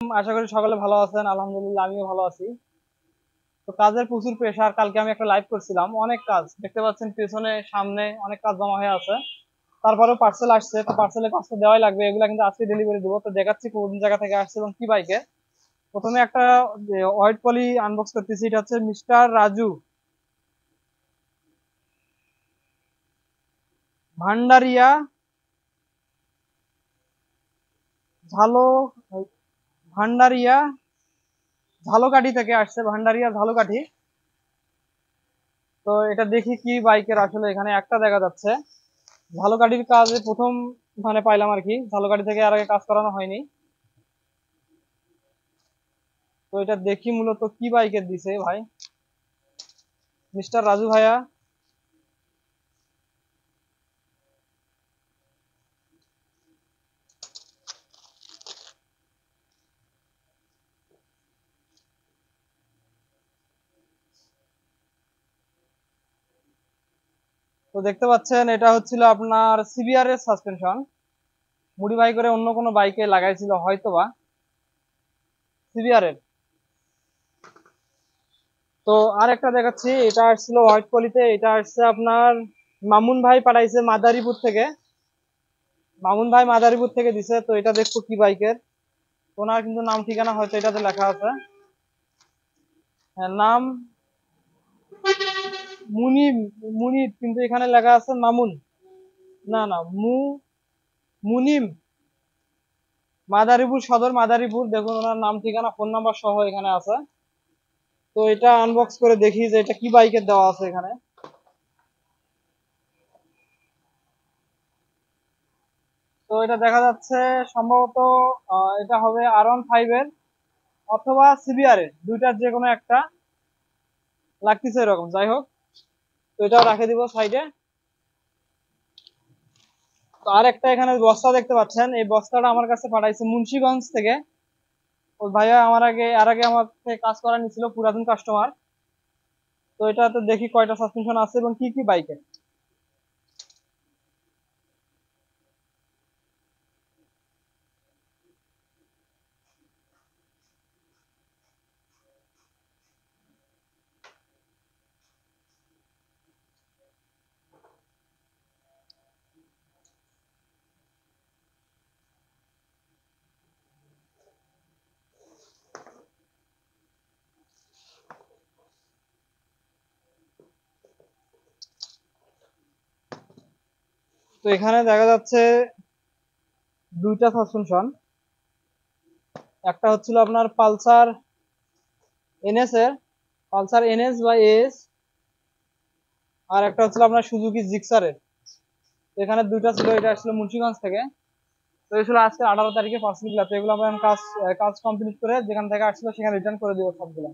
আশা করি সকলে ভালো আছেন। আলহামদুলিল্লাহ আমিও ভালো আছি। তো কাজের প্রচুর প্রেসার। কালকে আমি একটা লাইভ করছিলাম, অনেক কাজ দেখতে পাচ্ছেন, পেছনে সামনে অনেক কাজ জমা হয়ে আছে। তারপরেও পার্সেল আসছে, তো পার্সেলের কাজটা দেওয়াই লাগবে। এগুলা কিন্তু আজকে ডেলিভারি দেবো। তো দেখাচ্ছি কোন জায়গা থেকে আসছে এবং কি বাইকে। প্রথমে একটা হোয়াইট পলি আনবক্স করতেছি। এটা হচ্ছে মিস্টার রাজু ভান্ডারিয়া ঝালো ভান্ডারিয়া ঝালকাঠি থেকে আসছে, ভান্ডারিয়া ঝালকাঠি। তো এটা দেখি কি বাইকের। আসলে এখানে একটা দেখা যাচ্ছে ঝালকাঠির কাজে প্রথম মানে পাইলাম আর কি। ঝালকাঠি থেকে আর আগে কাজ করানো হয়নি। তো এটা দেখি মূলত কি বাইকের দিছে ভাই, মিস্টার রাজু ভাইয়া। তো দেখতে পাচ্ছেন এটা হচ্ছিল আপনার সিবিআর এর সাসপেনশন, মডিফাই করে অন্য কোনো বাইকে লাগাইছিল হয়তোবা সিবিআর এর। তো আর একটা দেখাচ্ছি, এটা আসছিল হোয়াইট পলিতে। এটা আসছে আপনার মামুন ভাই পাঠাইছে মাদারীপুর থেকে। মামুন ভাই মাদারীপুর থেকে দিছে। তো এটা দেখবো কি বাইকের। ওনার কিন্তু নাম ঠিকানা হয়তো এটাতে লেখা আছে। হ্যাঁ, নাম মুনিম, মুনির, কিন্তু এখানে লেখা আছে মামুন। না না, মুনিম, মাদারীপুর সদর, মাদারীপুর। দেখুন ওনার নাম ঠিকানা ফোন নাম্বার সহ এখানে আছে। তো এটা আনবক্স করে দেখি যে এটা কি বাইকের দেওয়া আছে এখানে। তো এটা দেখা যাচ্ছে সম্ভবত এটা হবে R15 এর অথবা সিবিআর এর, দুইটার যে কোনো একটা লাগতেছে এরকম। যাই হোক, তো এটাও রাখে দিব সাইডে। তো আর একটা এখানে বস্তা দেখতে পাচ্ছেন, এই বস্তাটা আমার কাছে পাঠাইছে মুন্সিগঞ্জ থেকে। ওই ভাইয়া আর আগে আমার থেকে কাজ করা নিছিল, পুরাতন কাস্টমার। তো এটা তো দেখি কয়টা সাসপেনশন আছে এবং কি কি বাইকে। তো এখানে দেখা যাচ্ছে দুইটা সাসপেনশন। একটা হচ্ছিল আপনার পালসার এনএস এর, পালসার এনএস বা এস। আর একটা হচ্ছিল আপনার সুজুকি জিক্সারের। তো এখানে দুইটা ছিল, এটা আসলে মুন্সিগঞ্জ থেকে। তো এগুলো আজকে 18 তারিখে পার্সেল গুলা। তো এগুলো আমরা কাজ কাজ কমপ্লিট করে যেখান থেকে আসছিল সেখানে রিটার্ন করে দিব সবগুলো।